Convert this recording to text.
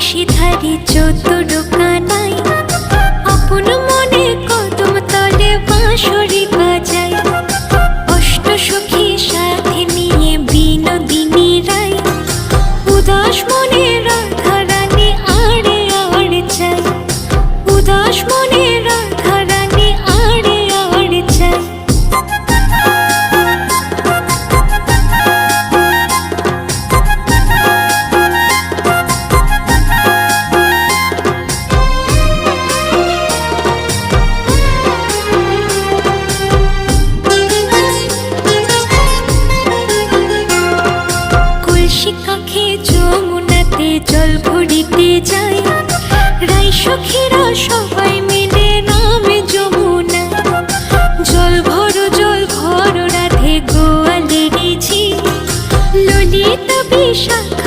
নিশিধারি চতুর কানাই আপন মনে কদম তলে বাঁশরি বাজায় অষ্ট সখী সাথে নিয়ে বিনোদিনী রায় উদাস মনে রাধা রানী আড়ে আড়ে চায় উদাস মনে রাধা রানী আড়ে আড়ে চায় কাখে যমুনাতে জল ভরিতে যায় রাই সখীরা সবাই মিলে নামে যমুনা জল ভরো রাধে গোয়ালেরি ঝি ললিতা বিশাখা